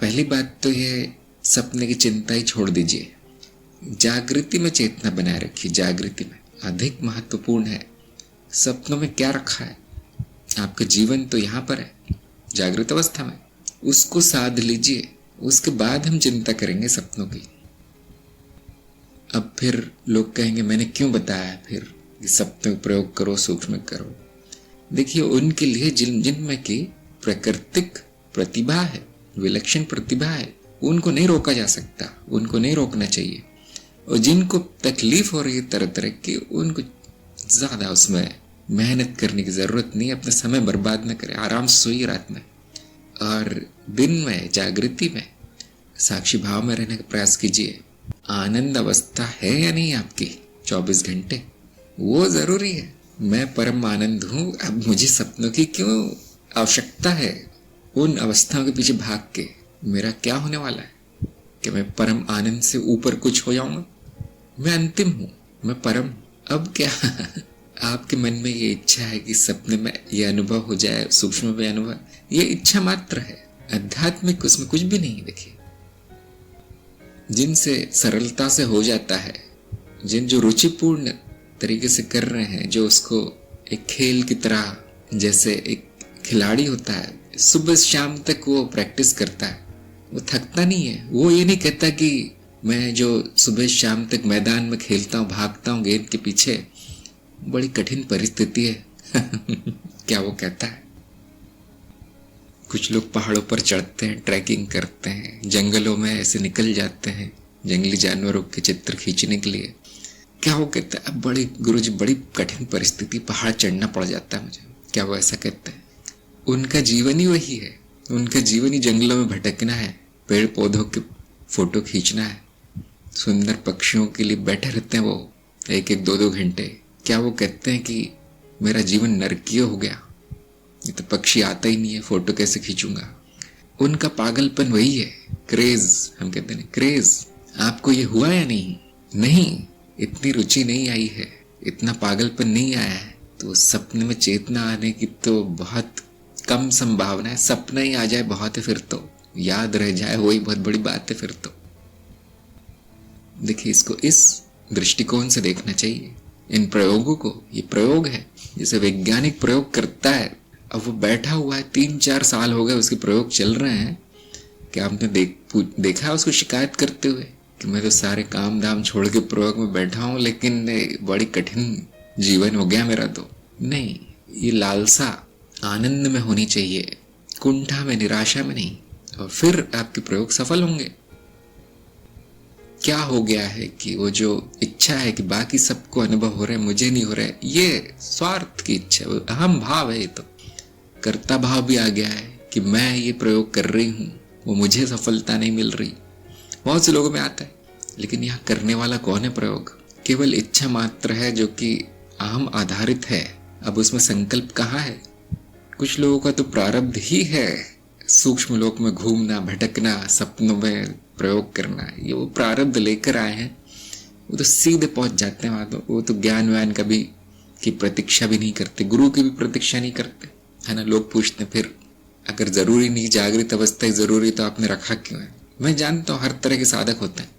पहली बात तो ये सपने की चिंता ही छोड़ दीजिए। जागृति में चेतना बनाए रखिए। जागृति में अधिक महत्वपूर्ण है सपनों में क्या रखा है। आपका जीवन तो यहाँ पर है, जागृत अवस्था में, उसको साध लीजिए। उसके बाद हम चिंता करेंगे सपनों की। अब फिर लोग कहेंगे मैंने क्यों बताया फिर कि सपनों का प्रयोग करो, सूक्ष्म करो। देखिए, उनके लिए जिनमें की प्राकृतिक प्रतिभा है, विलक्षण प्रतिभा है, उनको नहीं रोका जा सकता, उनको नहीं रोकना चाहिए। और जिनको तकलीफ हो रही है तरह तरह की, उनको ज्यादा उसमें मेहनत करने की जरूरत नहीं है। अपना समय बर्बाद न करें, आराम से सोइए रात में और दिन में जागृति में साक्षी भाव में रहने का प्रयास कीजिए। आनंद अवस्था है या नहीं आपकी 24 घंटे, वो जरूरी है। मैं परम आनंद हूं, अब मुझे सपनों की क्यों आवश्यकता है। उन अवस्थाओं के पीछे भाग के मेरा क्या होने वाला है कि मैं परम आनंद से ऊपर कुछ हो जाऊंगा। मैं अंतिम हूं, मैं परम। अब क्या आपके मन में ये इच्छा है कि सपने में ये अनुभव हो जाए, सूक्ष्म में अनुभव, ये इच्छा मात्र है, आध्यात्मिक उसमें कुछ भी नहीं। देखिए, जिनसे सरलता से हो जाता है, जो रुचिपूर्ण तरीके से कर रहे हैं, जो उसको एक खेल की तरह, जैसे एक खिलाड़ी होता है सुबह शाम तक वो प्रैक्टिस करता है, वो थकता नहीं है। वो ये नहीं कहता कि मैं जो सुबह शाम तक मैदान में खेलता हूँ, भागता हूँ गेंद के पीछे, बड़ी कठिन परिस्थिति है क्या वो कहता है। कुछ लोग पहाड़ों पर चढ़ते हैं, ट्रैकिंग करते हैं, जंगलों में ऐसे निकल जाते हैं जंगली जानवरों के चित्र खींचने के लिए। क्या वो कहता है, अब बड़ी गुरुजी बड़ी कठिन परिस्थिति, पहाड़ चढ़ना पड़ जाता है मुझे। क्या वो ऐसा कहते हैं? उनका जीवन ही वही है, उनका जीवन ही जंगलों में भटकना है, पेड़ पौधों के फोटो खींचना है, सुंदर पक्षियों के लिए बैठे रहते हैं वो 1-1, 2-2 घंटे। क्या वो कहते हैं कि मेरा जीवन नरकीय हो गया, ये तो पक्षी आता ही नहीं है, फोटो कैसे खींचूंगा। उनका पागलपन वही है, क्रेज हम कहते हैं, क्रेज। आपको ये हुआ या नहीं? नहीं, इतनी रुचि नहीं आई है, इतना पागलपन नहीं आया है, तो सपने में चेतना आने की तो बहुत कम संभावना है। सपना ही आ जाए बहुत है, फिर तो याद रह जाए वही बहुत बड़ी बात है फिर तो। देखिए, इसको इस दृष्टिकोण से देखना चाहिए इन प्रयोगों को। ये प्रयोग है, जैसे वैज्ञानिक प्रयोग करता है। अब वो बैठा हुआ है, 3-4 साल हो गए उसके प्रयोग चल रहे हैं। क्या आपने देखा है उसको शिकायत करते हुए कि मैं तो सारे काम धाम छोड़ के प्रयोग में बैठा हूं, लेकिन बड़ी कठिन जीवन हो गया मेरा तो। नहीं, ये लालसा आनंद में होनी चाहिए, कुंठा में, निराशा में नहीं, और फिर आपके प्रयोग सफल होंगे। क्या हो गया है कि वो जो इच्छा है कि बाकी सबको अनुभव हो रहा है, मुझे नहीं हो रहा है, ये स्वार्थ की इच्छा, अहम भाव है। ये तो कर्ता भाव भी आ गया है कि मैं ये प्रयोग कर रही हूं, वो मुझे सफलता नहीं मिल रही। बहुत से लोगों में आता है, लेकिन यहाँ करने वाला कौन है प्रयोग? केवल इच्छा मात्र है जो कि अहम आधारित है। अब उसमें संकल्प कहाँ है? कुछ लोगों का तो प्रारब्ध ही है सूक्ष्म लोक में घूमना, भटकना, सपनों में प्रयोग करना। ये वो प्रारब्ध लेकर आए हैं, वो तो सीधे पहुंच जाते हैं वहां। तो वो तो ज्ञान व्यान का भी की प्रतीक्षा भी नहीं करते, गुरु की भी प्रतीक्षा नहीं करते, है ना। लोग पूछते फिर अगर जरूरी नहीं, जागृत अवस्था ही जरूरी, तो आपने रखा क्यों है? मैं जानता हूँ हर तरह के साधक होते हैं,